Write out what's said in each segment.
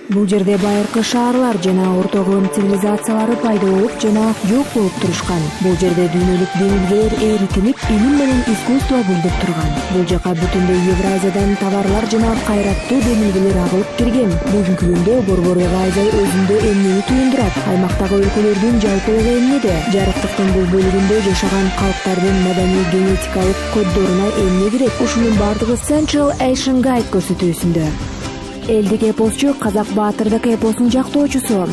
Бул жерде байыркы шаарлар жана орто кылым цивилизациялары пайда болуп жана жок болуп турушкан. Бул жерде дүйнөлүк демилгелер эритинип, илим менен искусство гүлдөп турган. Бул жака бүтүндөй Евразиядан товарлар жана кайраттуу демилгелер агылып кирген. Бүгүнкү күндө борбор Евразия өзүндө эмнени туюндурат? Аймактагы өлкөлөрдүн жалпы эле эмнеде? Жарыктыктын бул бөлүгүндө жашаган калктардын маданий генетикалык коддоруна эмне кирет? Ушунун бардыгы Central Asian Guide көрсөтүүсүндө. Элдик эпосчу казак баатырдык эпосун жактоочусу,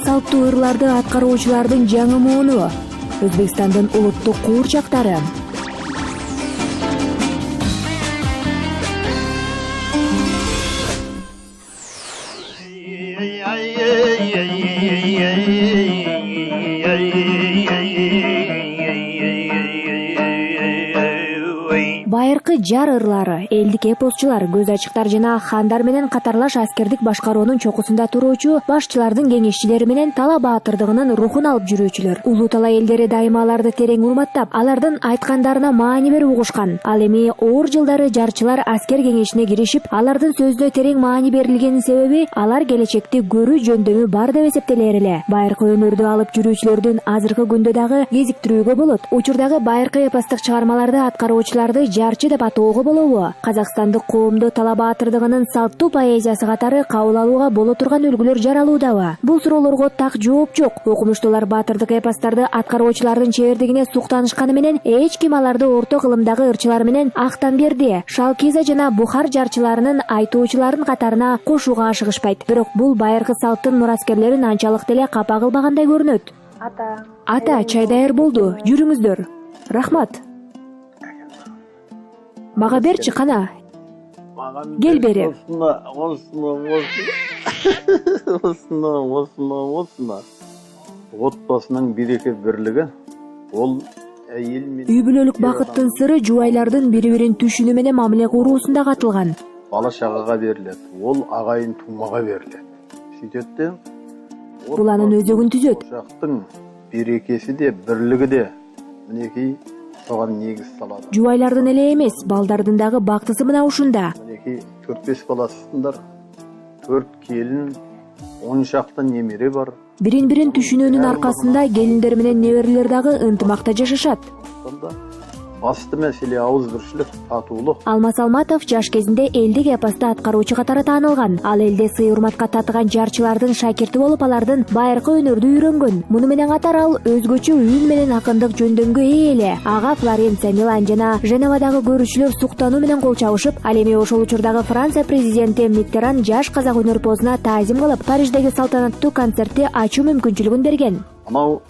салттуу ырларды аткаруучулардын жаңы мууну, Өзбекстандын улуттук куурчактары. Байыркы жар ырлары, элдик эпосчулар, көз ачыктар жана хандар менен катарлаш аскердик башкаруунун чокусунда туруучу башчылардын кеңешчилери менен тала баатырдыгынын рухун алып жүрүүчүлөр. Улуу тала элдери дайыма аларды терең урматтап, алардын айткандарына маани берип угушкан. Ал эми оор жылдары жарчылар аскер кеңешине киришип, алардын сөзүнө терең маани берилгенин себеби алар келечекти көрүү жөндөмү бар деп эсептелер эле. Байыркы өнөрдү алып жүрүүчүлөрдүн азыркы күндө дагы кезиктирүүгө болот. Учурдагы байыркы эпостук чыгармаларды аткаруучуларды жарчы деп атоого болобу? Казакстандык коомдо тала баатырдыгынын салттуу поэзиясы катары кабыл алууга боло турган үлгүлөр жаралуудабы? Бул суроолорго так жооп жок. Окумуштуулар баатырдык эпостарды аткаруучулардын чебердигине суктанышканы менен эч ким аларды орто кылымдагы ырчылар менен Актамберди, Шалкиза жана Бухар жарчыларынын айтуучуларын катарына кошууга ашыгышпайт. Бирок бул байыркы салттын мураскерлерин анчалык деле капа кылбагандай көрүнөт. Ата, чай даяр болду. Жүрүңүздөр. Рахмат. Мага берчи кана. Кел бери. Отбасынын биреке бирлиги ол айыл менен үй бүлөлүк бакыттын сыры жубайлардын бири-бирин түшүнүү менен мамиле куруусунда катылган. Бала чагага берилет, ол агайын тумага берилет. Сүйтөт да Бул анын өзөгүн түзөт. Ошактын берекеси де, бирлиги де минекей соган негиз салат. Жубайлардын эле эмес, балдардын дагы бактысы мына ушунда. Минекей 4-5 баласындар, 4 келин, 10 шақты немере бар. Бирин-бирин түшүнүүнүн аркасында келиндер менен неберелер дагы ынтымакта жашашат. Басты маселе ауызбирчилик, татуулук. Алмаз Алматов жаш кезинде элдик эпосту аткаруучу катары таанылган. Ал элде сый урматка татыган жарчылардын шакирти болуп, алардын байыркы өнөрдү үйрөнгөн. Муну менен катар ал өзгөчө үн менен акындык жөндөмгө ээ эле. Ага Флоренция, Милан жана Женевадагы көрүүчүлөр суктануу менен кол чабышып, ал эми ошол учурдагы Франция президенти Миттеран жаш казак өнөрпозуна таазим кылып, Париждеги салтанаттуу концертти ачуу мүмкүнчүлүгүн берген. Анау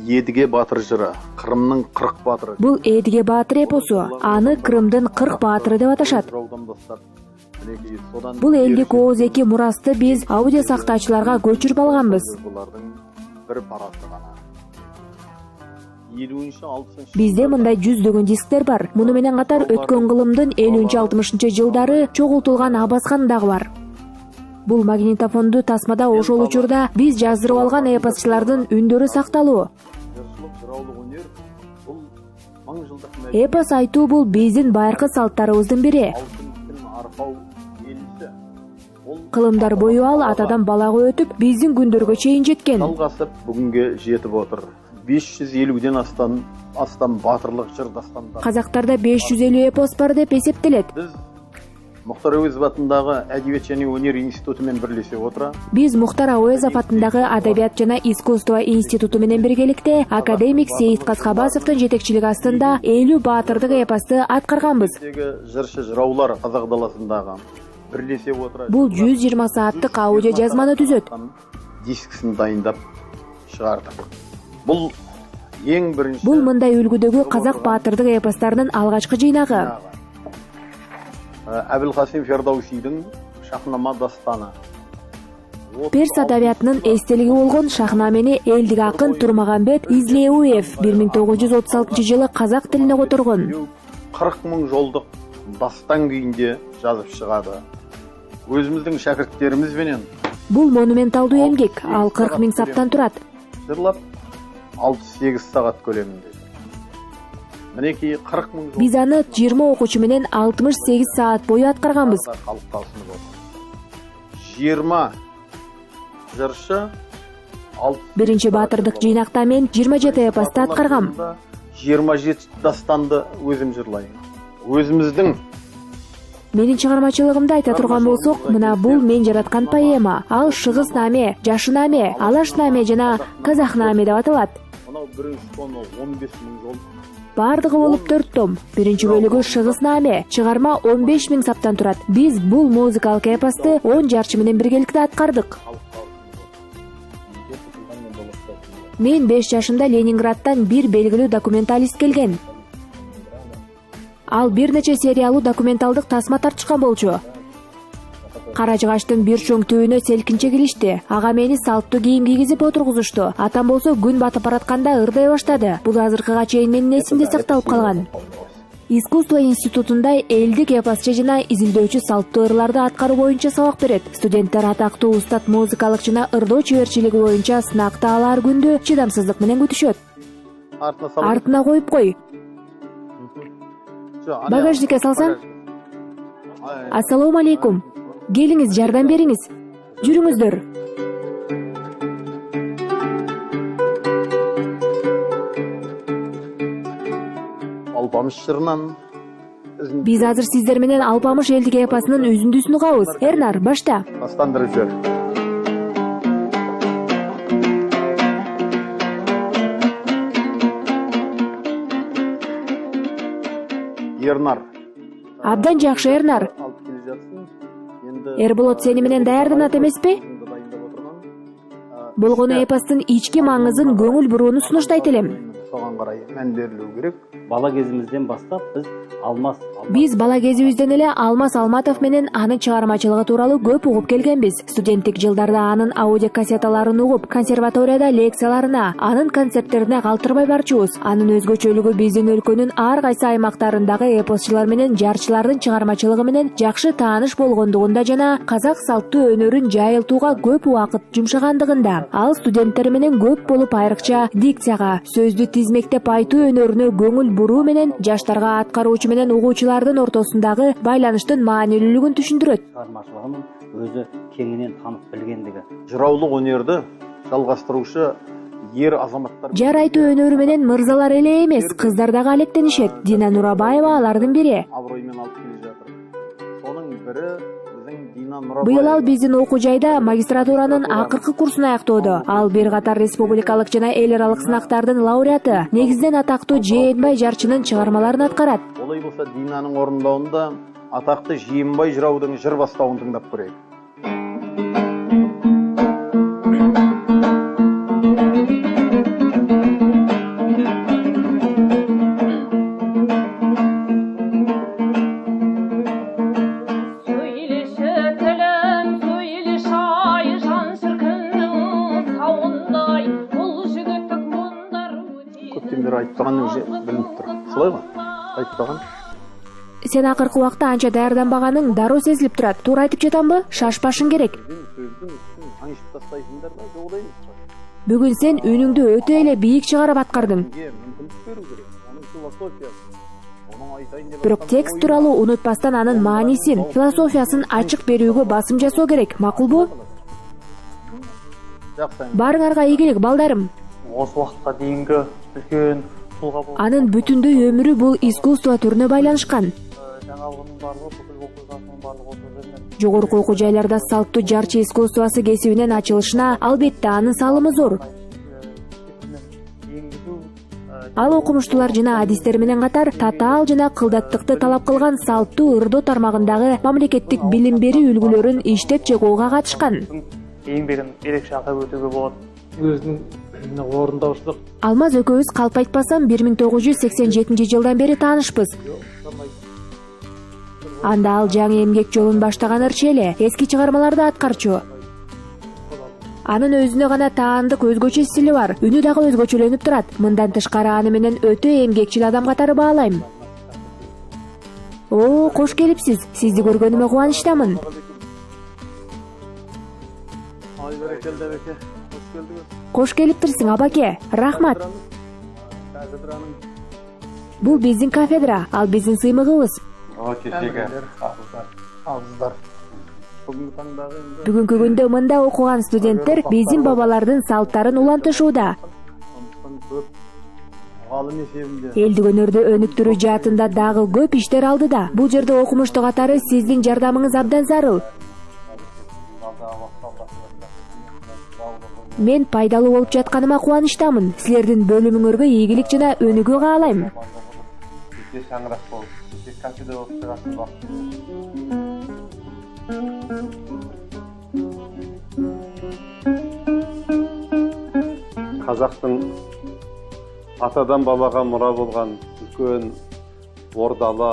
Едиге батыр жыры, Кырымдын 40 батыры. Бул Эдиге батыр эпосу, аны Кырымдын 40 батыры деп аташат. Бул элдик ооз эки мурасты биз аудио сактаачыларга көчүрүп алганбыз. Булардын бир парасы гана. 50-60 Бизде мындай жүздөгөн дисктер бар. Муну менен катар өткөн кылымдын 50-60 жылдары чогултулган абасхан дагы бар. Бул магнитофондуу тасмада ошол учурда биз жаздырып алган эпосчулардын үндөрү сакталуу. Эпос айтуу бул биздин байыркы салттарыбыздын бири. Кылымдар бою ал атадан балага өтүп, биздин күндөргө чейин жеткен. Жалгасып бүгүнгө жетип отур. 550ден астам батырлык жыр дастандар. Казактарда 550 эпос бар деп эсептелет. Биз Мухтар Әуезов атындагы Әдебиет жана өнер институту менен бирлеше отура. Биз Мухтар Әуезов атындагы Адабият жана искусство институту менен биргеликте академик Сейит Каскабасовдун жетекчилиги астында 50 баатырдык эпосту аткарганбыз. Жырчы жыраулар Казак даласындагы бирлесе отура. Бул 120 сааттык аудио жазманы түзөт. Дискисин дайындап чыгардык. Бул эң биринчи. Бул мындай үлгүдөгү казак баатырдык эпостарынын алгачкы жыйнагы. Әбілқасым Фердаусидің Шахнама дастаны. Перс адабиятынын эстелиги болгон Шахнамени элдик акын Турмагамбет Излеуев 1936-жылы казак тилине которгон. 40 000 жолдук дастан күйүндө жазып чыгады. Өзүмүздүн шакирттерибиз менен. Бул монументалдуу эмгек, ал 40 000 саптан турат. Жырлап 6-8 саат көлөмүндө. Минеки 40 000. Биз аны 20 окуучу менен 68 саат бою аткарганбыз. 20 жыршы. Биринчи баатырдык жыйнакта мен 27 эпосты аткаргам. 27 дастанды өзім жырлайм. Өзіміздің Менин чыгармачылыгымды айта турган болсок, мына бул мен жараткан поэма. Ал Шыгыс наме, Жашы наме, Алаш наме жана Казак наме деп аталат. мынау бірінші тоны 15 мың жол. Бардыгы болуп 4 том. Биринчи бөлүгү Шыгыс наме. Чыгарма 15 000 саптан турат. Биз бул музыкалык эпосты 10 жарчы менен биргеликте аткардык. Мен 5 жашымда Ленинградтан бир белгилүү документалист келген. Ал бир нече сериялуу документалдык тасма тартышкан болчу. Кара жыгачтын бир чоң түбүнө селкинче келишти. Ага мени салттуу кийим кийгизип отургузушту. Атам болсо күн батып баратканда ырдай баштады. Бул азыркыга чейин менин эсимде сакталып калган. Искусство институтунда элдик эпосчу жана изилдөөчү салттуу ырларды аткаруу боюнча сабак берет. Студенттер атактуу устат музыкалык жана ырдоо чеберчилиги боюнча сынакты алар күндү чыдамсыздык менен күтүшөт. Артына коюп кой. Багажникке салсаң? Ассалому алейкум. Келиңиз, жардам бериңиз. Жүрүңүздөр. Алпамыш жырынан Биз азыр сиздер менен Алпамыш элдик эпосунун үзүндүсүн угабыз. Эрнар, башта. дастандырып жибер. Ернар. Абдан жакшы, Эрнар. Алып келе жатсың. Енді Эрболот сени менен даярданат эмеспи? дайындап отырган. Болгону эпостун ички маңызын көңүл бурууну сунуштайт элем. Соған қарай мән берілу керек. Бала кезимизден баштап биз Биз бала кезибизден эле Алмаз Алматов менен анын чыгармачылыгы тууралуу көп угуп келгенбиз. Студенттик жылдарда анын аудиокассеталарын угуп, консерваторияда лекцияларына, анын концерттерине калтырбай барчубуз. Анын өзгөчөлүгү биздин өлкөнүн ар кайсы аймактарындагы эпосчулар менен жарчылардын чыгармачылыгы менен жакшы тааныш болгондугунда жана казак салттуу өнөрүн жайылтууга көп убакыт жумшагандыгында. Ал студенттер менен көп болуп айрыкча дикцияга, сөздү тизмектеп айтуу өнөрүнө көңүл буруу менен жаштарга аткаруучу менен угуучулардын ортосундагы байланыштын маанилүүлүгүн түшүндүрөт. чыгармачылыгынын өзү кеңинен танып билгендиги. Жыраулык өнөрдү жалгастыруучу ер азаматтар. Жар айтуу өнөрү менен мырзалар эле эмес, кыздар дагы алектенишет. Дина Нурабаева алардын бири. Аброймен алып келе жатыр. Сонун бири биздин Дина Нурабаева. Быйыл ал биздин окуу жайда магистратуранын акыркы курсун аяктоодо. Ал бир катар республикалык жана эл аралык сынактардын лауреаты. Негизинен атактуу Жээнбай жарчынын чыгармаларын аткарат. Олай болса Динанын орундауында атакты Жээнбай жыраудун жыр бастауын тыңдап көрөйүк. Көптемдер айтпаған өзі білініп тұр. Солай ма? Айтпаған. Сен акыркы убакта анча даярданбаганың дароо сезилип турат. Туура айтып жатамбы? Шашпашың керек. Сөздүн үстүн аңшып тастайсыңдар да, жок деймиз. Бүгүн сен үнүңдү өтө эле бийик чыгарып аткардың. Мүмкүндүк берүү керек. Анын философиясы. Оның айтайын деп Бирок текст тууралуу унутпастан анын маанисин, философиясын ачык берүүгө басым жасоо керек. Макулбу? Жакшы. Барыңарга ийгилик, балдарым. Осы уақытқа дейінгі үлкен тұлға болып Анын бүтүндөй өмүрү бул искусство түрүнө байланышкан. жаңалығының барлығы бүкіл оқиғасының барлығы осы жерден. Жогорку окуу жайларда салттуу жарчы искусствосу кесибинин ачылышына албетте анын салымы зор. Енгізу Ал окумуштуулар жана адистер менен катар татаал жана кылдаттыкты талап кылган салттуу ырдоо тармагындагы мамлекеттик билим берүү үлгүлөрүн иштеп чыгууга катышкан. еңбегін ерекше атап өтуге болады. Өзінің орындаушылық Алмаз экөөбүз калп айтпасам 1987 жылдан бери таанышпыз. Анда ал жаңы эмгек жолун баштаган ырчы эле, эски чыгармаларды аткарчу. Анын өзүнө гана таандык өзгөчө стили бар, үнү дагы өзгөчөлөнүп турат. Мындан тышкары аны менен өтө эмгекчил адам катары баалайм. О, кош келипсиз. Сизди көргөнүмө кубанычтамын. Ай берекелде беке. Хош келдиңиз. Кош келиптирсиң, абаке. Рахмат. Кафедранын Бул биздин кафедра, ал биздин сыймыгыбыз. О, кешеге Алыңыздар. Бүгүнкү күндө мында окуган студенттер биздин бабалардын салттарын улантышууда. Элдик өнөрдү өнүктүрүү жаатында дагы көп иштер алдыда. Бул жерде окумуштуу катары сиздин жардамыңыз абдан зарыл. Мен пайдалуу болуп жатканыма кубанычтамын. Силердин бөлүмүңөргө ийгилик жана өнүгүү каалайм. Казактын атадан бабага мура болгон үлкөн ордалы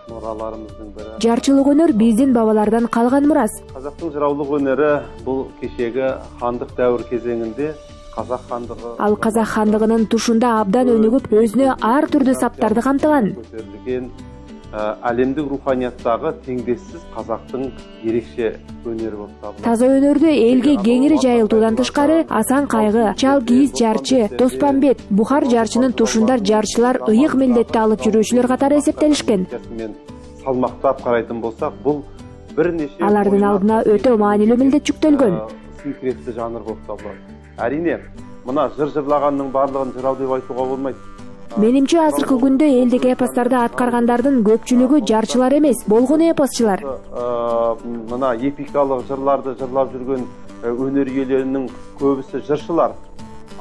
мураларыбыздын бири. Жарчылык өнөр биздин бабалардан калган мурас. Казактын жыраулык өнөрү бул кечеги хандык дәвр кезеңинде Казак хандыгы Ал Казак хандыгынын тушунда абдан өнүгүп, өзүнө ар түрдүү саптарды камтыган. Көтөрүлгөн әлемдик руханияттагы теңдессиз Казактын ерекше өнөрү болуп табылат. Таза өнөрдү элге кеңири жайылтуудан тышкары Асан Кайгы, Чал Кийиз жарчы, Доспамбет, Бухар жарчынын тушунда жарчылар ыйык милдетти алып жүрүүчүлөр катары эсептелишкен. Мен салмактап карайтын болсак, бул бир нече Алардын алдына өтө маанилүү милдет жүктөлгөн. Секретти жанр болуп табылат. Әрине, мына жыр-жырлагандын баардыгын жырау деп айтууга болбойт. Менимче азыркы күндө элдик эпосторду аткаргандардын көпчүлүгү жарчылар эмес, болгон эпосчулар. Мына эпикалык жырларды жырлап жүргөн өнөр иелеринин көбүсү жырчылар.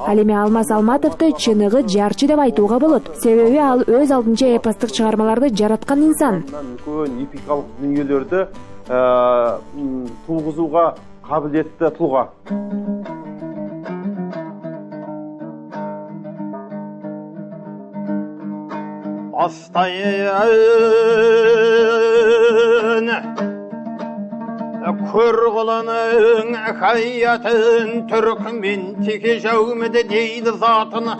Ал эми Алмаз Алматовду чыныгы жарчы деп айтууга болот. Себеби ал өз алдынча эпостук чыгармаларды жараткан инсан. Үлкөн эпикалык дүнүйөлөрдү тугузууга кабилеттүү тууга. Astayın Kırgılının hayatın Türkmen teki jövmedi deydi zatını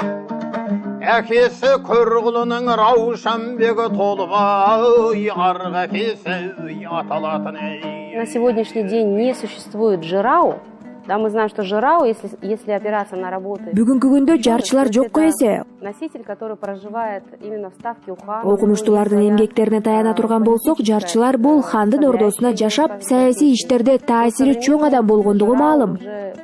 Әкесі Kırgılının Равшанбегі Толбай Арғы әкесі аталатын На сегодняшний день не существует жырау. Да, мы знаем, что жырау, если опираться на работы. Бүгүнкү күндө жарчылар жокко эсе. Носитель, который проживает именно в ставке у хана. Окумуштуулардын эмгектерине таяна турган болсок, жарчылар бул хандын ордосуна жашап, саясий иштерде таасири чоң адам болгондугу маалым.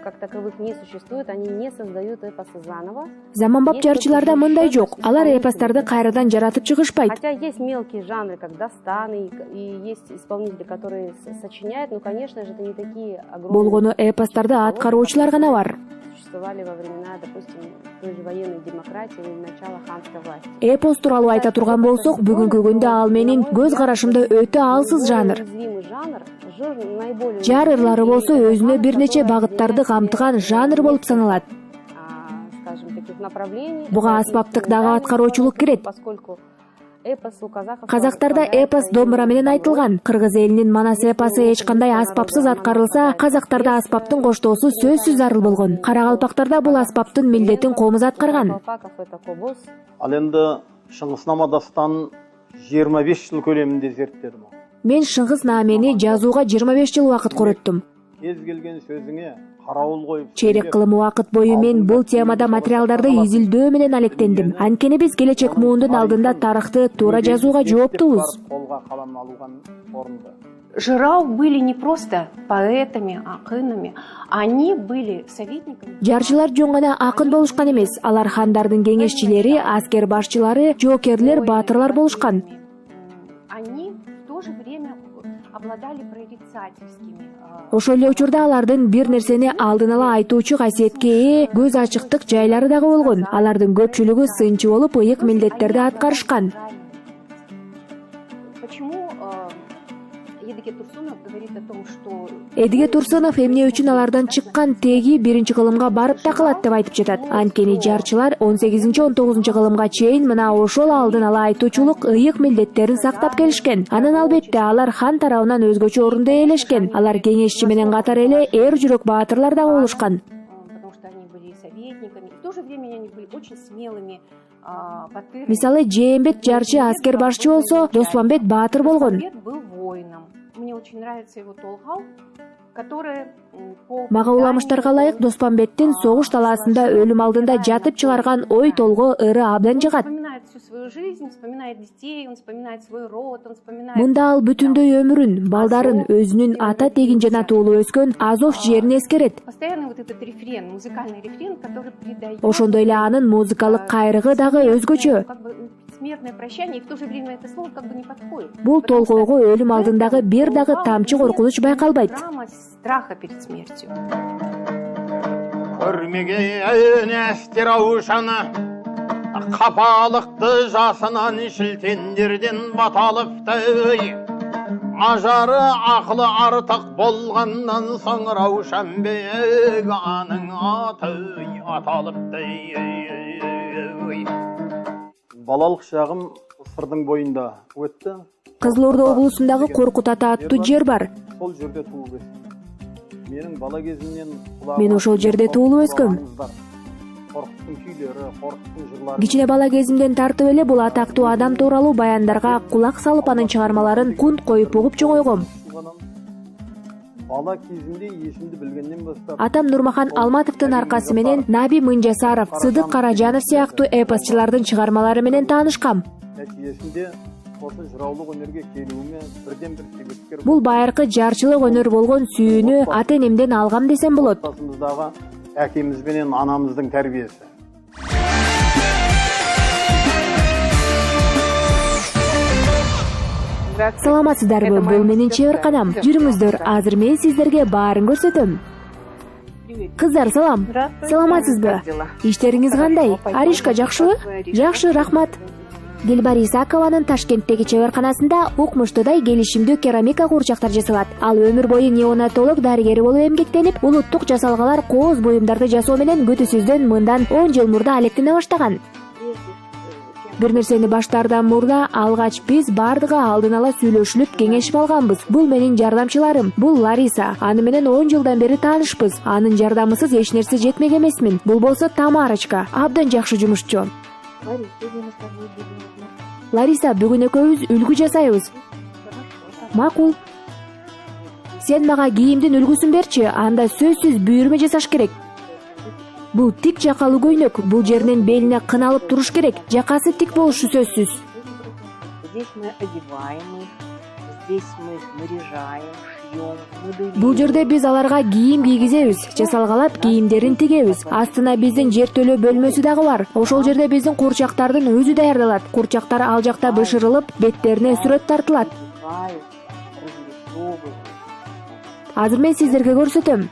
Как таковых не существует, они не создают эпосы заново. Заманбап жарчыларда мындай жок. Алар эпосторду кайрадан жаратып чыгышпайт. Хотя есть мелкие жанры, как дастаны, и есть исполнители, которые сочиняют, но, конечно же, это не такие огромные. Болгону эпосторду аткаруучулар гана бар. Существовали во времена, допустим, той же военной демократии или начала ханской власти. Эпос тууралуу айта турган болсок, бүгүнкү күндө ал менин көз карашымда өтө алсыз жанр. Жар ырлары болсо өзүнө бир нече багыттарды камтыган жанр болуп саналат. Буга аспаптык дагы аткаруучулук кирет. Казактарда эпос домбура менен айтылган. Кыргыз элинин Манас эпосы эч кандай аспапсыз аткарылса, казактарда аспаптын коштоосу сөзсүз зарыл болгон. Карагалпактарда бул аспаптын милдетин комуз аткарган. Ал энди Шыңгыснама дастанын 25 жыл көлеминде зерттедим. Мен Шыңгыс наамени жазууга 25 жыл убакыт корөттүм. Кез келген сөзүңө карабул коюп, Чейрек кылым убакыт бою мен бул темада материалдарды изилдөө менен алектендим. Анткени биз келечек муундун алдында тарыхты туура жазууга жооптубуз. Жырау были не просто поэтами, акынами, они были советниками. Жарчылар жөн гана акын болушкан эмес, алар хандардын кеңешчилери, аскер башчылары, жоокерлер, баатырлар болушкан. Они в то же время обладали прорицательскими. Ошол эле учурда алардын бир нерсени алдын ала айтуучу касиетке ээ көз ачыктык жайлары дагы болгон. Алардын көпчүлүгү сынчы болуп, ыйык милдеттерди аткарышкан. Почему Едиге Турсунов говорит о том, что Эдиге Турсунов эмне үчүн алардан чыккан теги биринчи кылымга барып такылат деп айтып жатат. Анткени жарчылар 18-19 кылымга чейин мына ошол алдын ала айтуучулук, ыйык милдеттерин сактап келишкен. Анан албетте алар хан тарабынан өзгөчө орунду ээлешкен. Алар кеңешчи менен катар эле эр жүрөк баатырлар дагы болушкан. потому что они были советниками, в то же время они были очень смелыми. Мисалы Жээнбет жарчы аскер башчы болсо, Доспамбет баатыр болгон. Был воином. Мне очень нравится его толгау, который по Мага уламыштарга ылайык Доспамбеттин согуш талаасында өлүм алдында жатып чыгарган ой толгоо ыры абдан жагат. напоминает всю свою жизнь, вспоминает детей, он вспоминает свой род, он вспоминает... Мында ал бүтүндөй өмүрүн, балдарын, өзүнүн ата тегин жана туулу өскөн Азов жерин эскерет. Постоянно вот этот рефрен, музыкальный рефрен, который придает... Ошондой эле анын музыкалык кайрыгы дагы өзгөчө. Как бы смертное прощание, и в то же время это слово как бы не подходит. Бул толгоого өлүм алдындагы бир дагы тамчы коркунуч байкалбайт. Драма страха перед смертью. Көрмеген әстер аушаны, қапалықты жасынан шілтендерден баталыпты. Ажары ақылы артық болғаннан соң Раушанбек аның аты аталыпты. Балалық шағым сырдың бойында өтті. Кызылорда облусундагы Коркут ата аттуу жер бар. Сол жерде туып өстім. Менің бала кезімнен Мен ошол жерде туулуп өскөм. Коркуттун күйлөрү, коркуттун жырлары. Кичине бала кезимден тартып эле бул атактуу адам тууралуу баяндарга кулак салып анын чыгармаларын кунт коюп угуп чоңойгом. Бала кезимде эсимди билгенден баштап Атам Нурмахан Алматовдун аркасы менен Наби Мынжасаров, Сыдык Каражанов сыяктуу эпосчулардын чыгармалары менен таанышкам. Нәтижесінде осы жыраулык өнөргө келүүмө бирден бир себепкер Бул байыркы жарчылык өнөр болгон сүйүүнү ата энемден алгам десем болот. отбасымыздағы әкеміз бенен анамыздың тәрбиесі. Саламатсыздарбы, бул менин чебер канам. Жүрүңүздөр, азыр мен сиздерге баарын көрсөтөм. Кыздар, салам. Саламатсызбы? Иштериңиз кандай? Аришка жакшыбы? Жакшы, рахмат. Дилбар Исакованын Ташкенттеги чеберканасында укмуштуудай келишимдүү керамика курчактар жасалат. Ал өмүр бою неонатолог дарыгери болуп эмгектенип, улуттук жасалгалар кооз буюмдарды жасоо менен күтүүсүздөн мындан 10 жыл мурда алектене баштаган. Бир нерсени баштаардан мурда алгач биз бардыгы алдын ала сүйлөшүлүп кеңешип алганбыз. Бул менин жардамчыларым, бул Лариса. Аны менен 10 жылдан бери таанышпыз. Анын жардамысыз эч нерсе жетмек эмесмин. Бул болсо Тамарочка, абдан жакшы жумушчу. Лариса, бүгүн экөөбүз үлгү жасайбыз. Макул. Сен мага кийимдин үлгүсүн берчи, анда сөзсүз бүйүрмө жасаш керек. Бул тик жакалуу көйнөк, бул жеринен белине кыналып туруш керек. Жакасы тик болушу сөзсүз. Здесь мы одеваем их, здесь мы их наряжаем, шьем. Бул жерде биз аларга кийим кийгизебиз, жасалгалап кийимдерин тигебиз. Астына биздин жер төлөө бөлмөсү дагы бар. Ошол жерде биздин курчактардын өзү даярдалат. Курчактар ал жакта бышырылып, беттерине сүрөт тартылат. Азыр мен сиздерге көрсөтөм.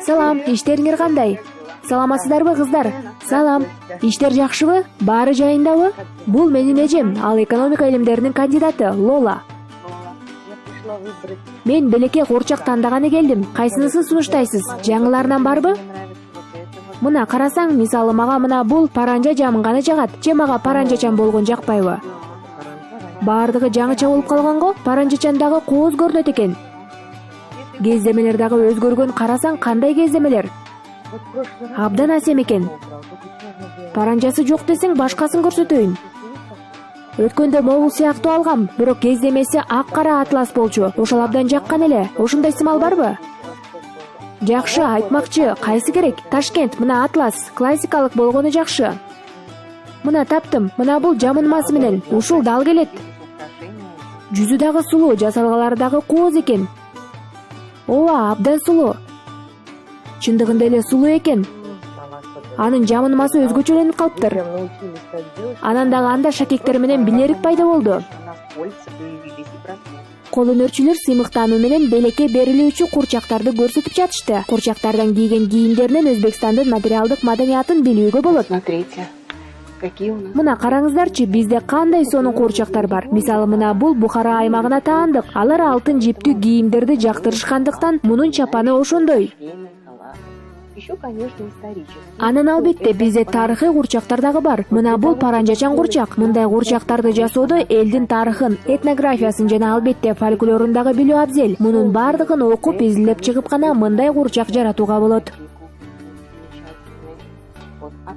Салам, иштериңер кандай? Саламатсыздарбы, кыздар? Салам. Иштер жакшыбы? Баары жайындабы? Бул менин эжем, ал экономика илимдеринин кандидаты, Лола. Мен белекке курчак тандаганы келдим. Кайсынысын сунуштайсыз? Жаңыларынан барбы? Мына карасаң, мисалы мага мына бул паранжа жамынганы жагат. Же мага паранжачан болгон жакпайбы? Баардыгы жаңыча болуп калган го, паранжачандагы кооз көрүнөт экен. Кездемелер дагы өзгөргөн, карасаң кандай кездемелер? Абдан асем экен. Паранжасы жок десең, башкасын көрсөтөйүн. Өткөндө могул сыяктуу алгам, бирок кездемеси ак-кара атлас болчу. Ошол абдан жаккан эле. Ошондой сымал барбы? Жакшы, айтмакчы, кайсы керек? Ташкент, мына атлас, классикалык болгону жакшы. Мына таптым, мына бул жамынмасы менен, ушул дал келет. Жүзү дагы сулуу, жасалгалары дагы кооз экен. Ооба, абдан сулуу. Чындыгында эле сулуу экен. Анын жамынмасы өзгөчөлөнүп калыптыр. Анан дагы анда шакектер менен билерик пайда болду. Кол өнөрчүлөр сыймыктануу менен белекке берилүүчү курчактарды көрсөтүп жатышты. Курчактардан кийген кийимдеринен Өзбекстандын материалдык маданиятын билүүгө болот. Мына караңыздарчы, бизде кандай сонун курчактар бар. Мисалы мына бул Бухара аймагына таандык. Алар алтын жиптүү кийимдерди жактырышкандыктан мунун чапаны ошондой. Анан албетте бизде тарыхый курчактар дагы бар. Мына бул паранжачан курчак. Мындай курчактарды жасоодо элдин тарыхын, этнографиясын жана албетте фольклорун дагы билүү абзел. Мунун бардыгын окуп, изилдеп чыгып гана мындай курчак жаратууга болот.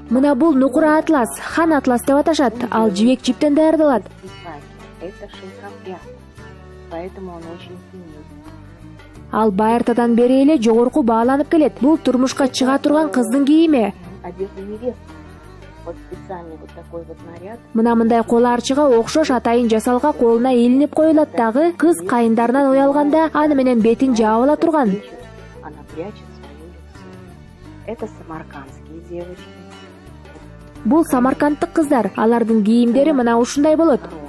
Мына бул нукура атлас, хан атлас деп аташат. Ал жибек жиптен даярдалат. Ал байыртадан бери эле жогорку бааланып келет. Бул турмушка чыга турган кыздын кийими. под специальный вот такой вот наряд. Мына мындай кол арчыга окшош атайын жасалга колуна илинип коюлат дагы, кыз кайындарынан уялганда аны менен бетин жаап ала турган. Она прячет свое лицо. Это самаркандские девочки. Бул самаркандтык кыздар, алардын кийимдери мына ушундай болот. Корона.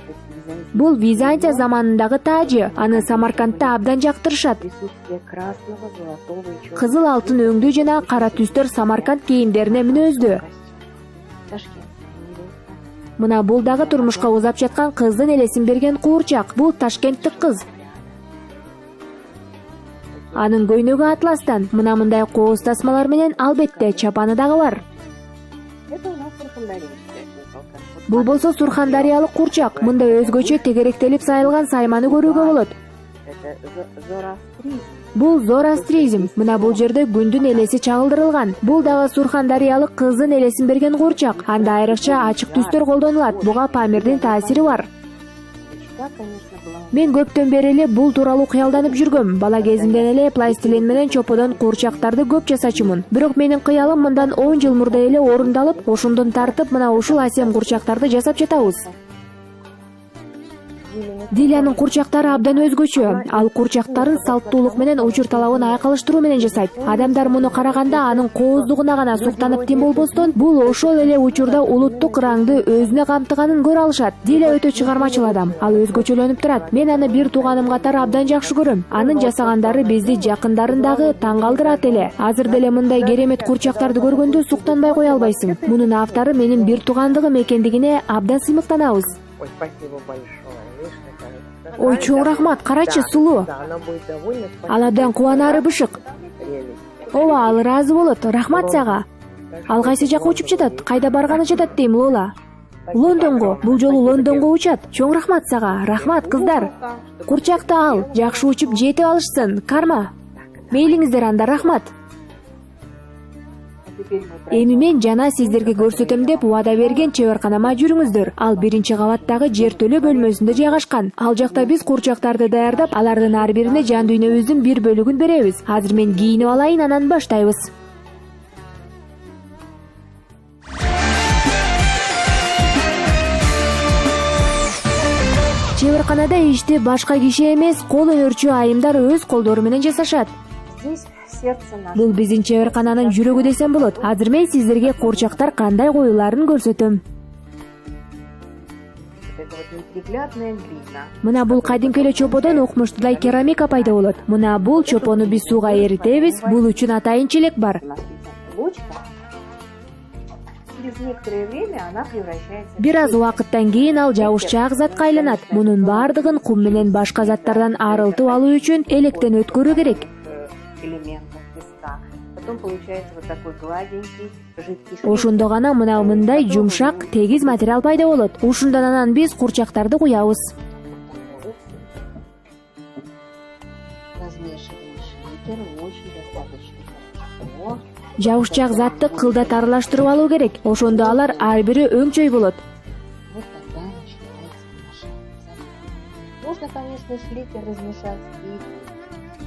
Это византия. Бул Византия заманындагы таажы, аны Самаркандта абдан жактырышат. Присутствие красного, золотого и черного. Кызыл алтын өңдүү жана кара түстөр Самарканд кийимдерине мүнөздүү. Ташкентская невеста. Мына бул дагы турмушка узап жаткан кыздын элесин берген куурчак. Бул Ташкенттик кыз. Анын көйнөгү атластан, мына мындай кооз тасмалар менен албетте чапаны дагы бар. Это у нас Сурхандарьинская куколка. Вот Бул болсо Сурхандариялык курчак. Мында өзгөчө тегеректелип сайылган сайманы көрүүгө болот. это зороастризм. Бул зороастризм. Мына бул жерде күндүн элеси чагылдырылган. Бул дагы Сурхандариялык кыздын элесин берген куурчак. Анда айрыкча ачык түстөр колдонулат. Буга Памирдин таасири бар. Мечта, конечно, была. Мен көптөн бери эле бул тууралуу кыялданып жүргөм. Бала кезимден эле пластилин менен чоподон куурчактарды көп жасачумун. Бирок менин кыялым мындан 10 жыл мурда эле орундалып, ошондон тартып мына ушул асем куурчактарды жасап жатабыз. Дилянын курчактары абдан өзгөчө. Ал курчактарын салттуулук менен учур талабын айкалыштыруу менен жасайт. Адамдар муну караганда анын кооздугуна гана суктанып тим болбостон, бул ошол эле учурда улуттук раңды өзүнө камтыганын көрө алышат. Диля өтө чыгармачыл адам. Ал өзгөчөлөнүп турат. Мен аны бир тууганым катары абдан жакшы көрөм. Анын жасагандары бизди жакындарын дагы таң калтырат эле. Азыр деле мындай керемет курчактарды көргөндө суктанбай кое албайсың. Мунун автору менин бир туугандыгым экендигине абдан сыймыктанабыз. Ой, спасибо большое. Видишь, какая Ой, чоң рахмат, карачы, сулуу. Да, она будет довольна. Ал абдан кубанары бышык. Прелесть. Ооба, ал ыраазы болот. Рахмат сага. Ал кайсы жака учуп жатат? Кайда барганы жатат дейм, Лола? Лондонго. Бул жолу Лондонго учат. Чоң рахмат сага. Рахмат, кыздар. Курчакты ал, жакшы учуп жетип алышсын. Карма. Мейлиңиздер анда, рахмат. Эми мен жана сиздерге көрсөтөм деп убада берген чеберканама жүрүңүздөр. Ал биринчи кабаттагы жертөлө бөлмөсүндө жайгашкан. Ал жакта биз курчактарды даярдап, алардын ар бирине жан дүйнөбүздүн бир бөлүгүн беребиз. Азыр мен кийинип алайын, анан баштайбыз. Чеберканада ишти башка киши эмес, кол өнөрчү айымдар өз колдору менен жасашат. Здесь сердце наше. Бул биздин чеберкананын жүрөгү десем болот. Азыр мен сиздерге курчактар кандай коюларын көрсөтөм. Вот это вот неприглядная глина. Мына бул кадимки эле чоподон окмуштудай керамика пайда болот. Мына бул чопону биз сууга эритебиз. Бул үчүн атайын челек бар. У нас специальная лучка. Через некоторое время она превращается в Бир аз пепел. убакыттан кийин ал жабышчаак затка айланат. Мунун бардыгын кум менен башка заттардан арылтып алуу үчүн электен өткөрүү керек. Элементов песка. Потом получается вот такой гладенький, жидкий Ошондо гана мына мындай жумшак, тегиз материал пайда болот. Ушундан анан биз курчактарды куябыз. Размешиваем шейкер очень достаточно хорошо. Жабышчаак затты кылдат аралаштырып алуу керек. Ошондо алар ар бири өңчөй болот. Вот тогда начинается смешение. Можно, конечно, шейкер размешать и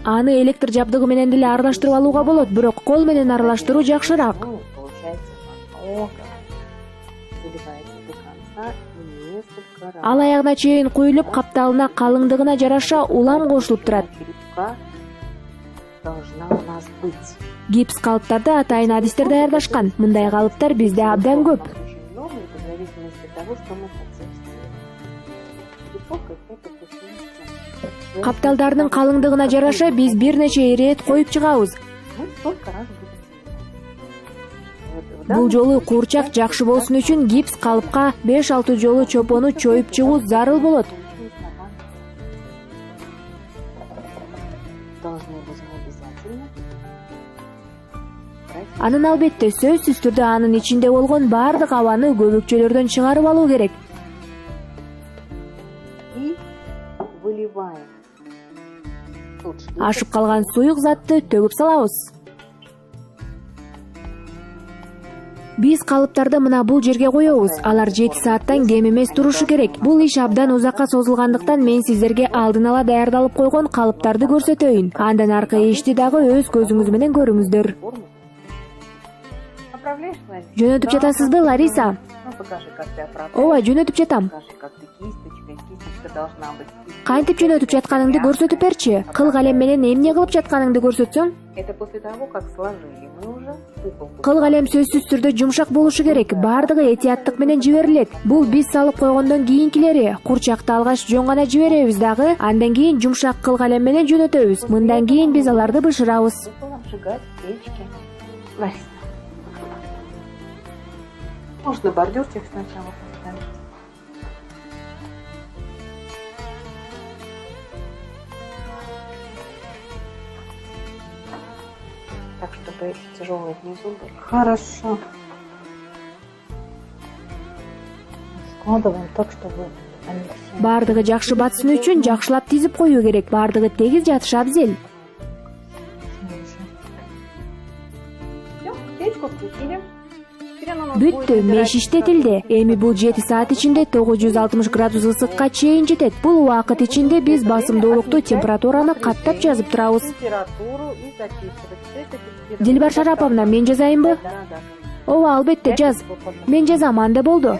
Аны электр жабдыгы менен деле аралаштырып алууга болот, бирок кол менен аралаштыруу жакшыраак. получается много. Выливается до конца и несколько раз. Ал аягына чейин куюлуп, капталына калыңдыгына жараша улам кошулуп турат. Черепка должна у нас быть. Гипс калыптарда атайын адистер даярдашкан. Мындай калыптар бизде абдан көп. Очень много, и в зависимости от того, что мы хотим сделать. Черепок — это кусочек. Капталдардын калыңдыгына жараша биз бир нече ирет коюп чыгабыз. Мы столько раз будем делать. Вот в Бул данном жолу случае куурчак так жакшы болсун үчүн гипс калыпка 5-6 жолу чопону чоюп чыгуу зарыл болот. получилось нормально. Должны быть мы обязательно. Анын албетте сөзсүз түрдө анын ичинде болгон баардык абаны көбүкчөлөрдөн чыгарып алуу керек. И выливаем. Тут шлейф. Ашып калган суюк затты төгүп салабыз. Биз калыптарды мына бул жерге коебуз. Алар 7 сааттан кем эмес турушу керек. Бул иш абдан узакка созулгандыктан мен сиздерге алдын ала даярдалып койгон калыптарды көрсөтөйүн. Андан аркы ишти дагы өз көзүңүз менен көрүңүздөр. Форму. А оправляешь, Лариса? Жөнөтүп жатасызбы, Лариса? Ну, покажи, как ты оправляешь. Ооба, жөнөтүп жатам. Покажи, как ты кисточкой. Кисточка должна быть. Кантип жөнөтүп жатканыңды көрсөтүп берчи. Кыл калем менен эмне кылып жатканыңды көрсөтсөң? Это после того, как сложили мы уже куколку. Кыл калем сөзсүз түрдө жумшак болушу керек. Бардыгы этияттык менен жиберилет. Бул биз салып койгондон кийинкилери. Курчакты алгач жөн гана жиберебиз дагы, андан кийин жумшак кыл калем менен жөнөтөбүз. Мындан кийин биз аларды бышырабыз. Будем обжигать печки. Лариса. Можно бордюрчик сначала поставить. Так, чтобы тяжелые внизу были. Хорошо. Складываем так, чтобы они все... Бардыгы жакшы батсын үчүн жакшылап тизип коюу керек. Бардыгы тегиз жатышы абзел. Всё, печку включили. Бүттү, меш иштетилди. Эми бул 7 саат ичинде 960 градус ысыкка чейин жетет. Бул убакыт ичинде биз басымдуулукту, температураны каттап жазып турабыз. Температуру и записывать. Дилбар Шараповна, мен жазайынбы? Ооба, албетте жаз. Мен жазам, анда болду.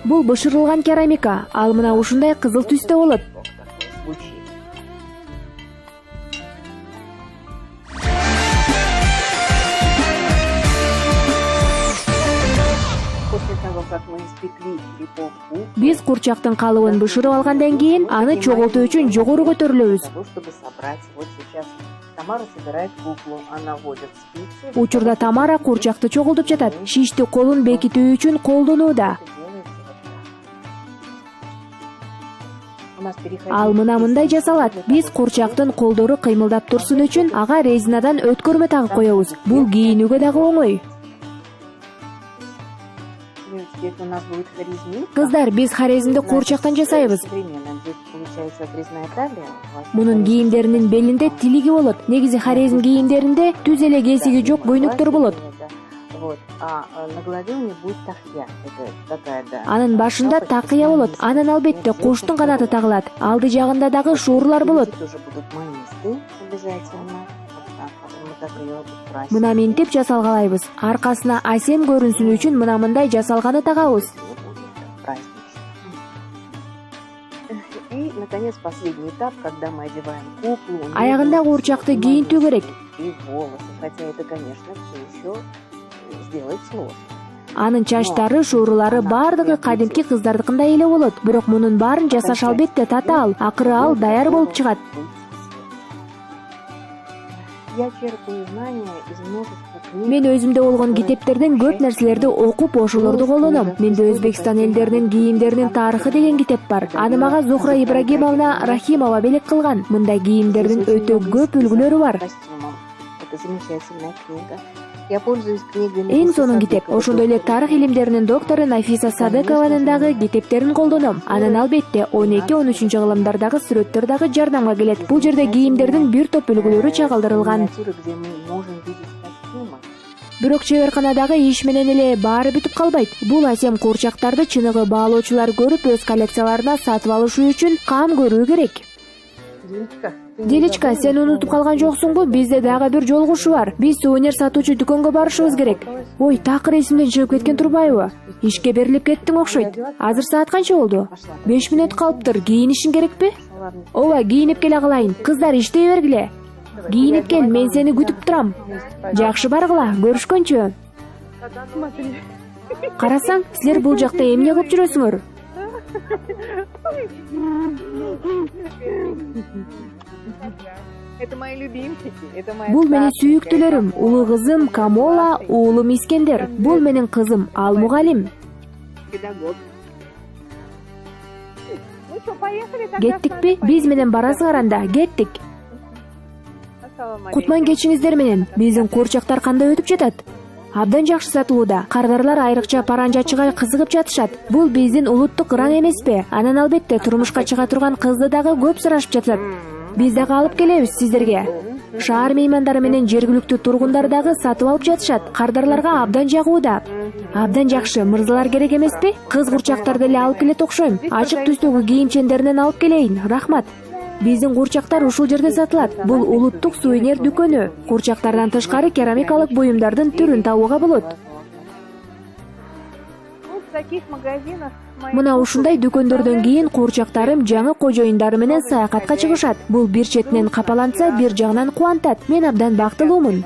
Бул бышырылган керамика. Ал мына ушундай кызыл түстө болот. Биз курчактын калыбын бышырып алгандан кийин аны чогултуу үчүн жогору көтөрүлөбүз. Чтобы собрать, вот сейчас Тамара собирает куклу, она вводит спицу. Учурда Тамара курчакты чогултуп жатат. Шишти колун бекитүү үчүн колдонууда. Ал мындай жасалат. Биз курчактын колдору кыймылдап турсун үчүн ага резинадан өткөрмө тагып коебуз. Бул кийинүүгө дагы оңой. Кыздар, биз хорезмди курчактан жасайбыз. Мунун кийимдеринин белинде тилиги болот. Негизи хорезм кийимдеринде түз эле кесиги жок көйнөктөр болот. Анын башында такыя болот. Анан албетте куштун канаты тагылат. Алды жагында дагы шуурлар болот. Мына ментип жасалгалайбыз. Аркасына асем көрүнсүн үчүн мындай жасалганы тагабыз. И, наконец, последний этап, когда мы одеваем куклу. Аягында курчакты кийинтүү керек. И волосы, хотя это, конечно, все еще сделать сложно. Анын чачтары, шуурулары бардыгы кадимки кыздардыкындай эле болот. Бирок мунун баарын жасаш албетте татаал. Акыры ал даяр болуп чыгат. Я черпаю знания из множества книг. Мен өзүмдө болгон китептерден көп нерселерди окуп ошолорду колдоном. Менде Өзбекстан элдеринин кийимдеринин тарыхы деген китеп бар. Аны мага Зухра Ибрагимовна Рахимова белек кылган. Мындай кийимдердин өтө көп үлгүлөрү бар. Это замечательная книга. Я пользуюсь книгами. Эң сонун китеп. Ошондой эле тарых илимдеринин доктору Нафиса Садыкованын дагы китептерин колдоном. Анан албетте 12-13 кылымдардагы сүрөттөр дагы жардамга келет. Бул жерде кийимдердин бир топ үлгүлөрү чагылдырылган. Бирок чеберканадагы иш менен эле баары бүтүп калбайт. Бул асем курчактарды чыныгы баалоочулар көрүп өз коллекцияларына сатып алышы үчүн кам көрүү керек. Диличка, сен унутуп калган жоксуңбу? Бизде дагы бир жолугушуу бар. Биз сувенир сатуучу дүкөнгө барышыбыз керек. Ой, такыр эсимден чыгып кеткен турбайбы? Ишке берилип кеттиң окшойт. Азыр саат канча болду? 5 мүнөт калыптыр. Кийинишиң керекпи? Ооба, кийинип келе калайын. Кыздар, иштей бергиле. Кийинип кел, мен сени күтүп турам. Жакшы баргыла, көрүшкөнчү. Карасаң, силер бул жакта эмне кылып жүрөсүңөр? Это мои любимчики. Это мои. Бул менин сүйүктүүлөрүм, улуу кызым Камола, уулум Искендер. Бул менин кызым Ал мугалим. Педагог. Ну что, поехали? Кеттикпи? Биз менен барасыңар анда. Кеттик. Кутман кечиңиздер менен. Биздин курчактар кандай өтүп жатат? Абдан жакшы сатылууда. Кардарлар айрыкча паранжачыга кызыгып жатышат. Бул биздин улуттук ыран эмеспи? Анан албетте турмушка чыга турган кызды дагы көп сурашып жатат. Биз дагы алып келебиз сиздерге. Шаар меймандары менен жергиликтүү тургундар дагы сатып алып жатышат. Кардарларга абдан жагууда. Абдан жакшы, мырзалар керек эмеспи? Кыз курчактарды эле алып келет окшойм. Ачык түстөгү кийимчендеринен алып келейин. Рахмат. Биздин курчактар ушул жерде сатылат. Бул улуттук сувенир дүкөнү. Курчактардан тышкары керамикалык буюмдардын түрүн табууга болот. таких магазинах мои Мына куклы ушундай дүкөндөрдөн кийин куурчактарым жаңы кожоюндары менен саякатка чыгышат. Бул бир четинен капаланса, бир жагынан кубантат. Мен абдан бактылуумун.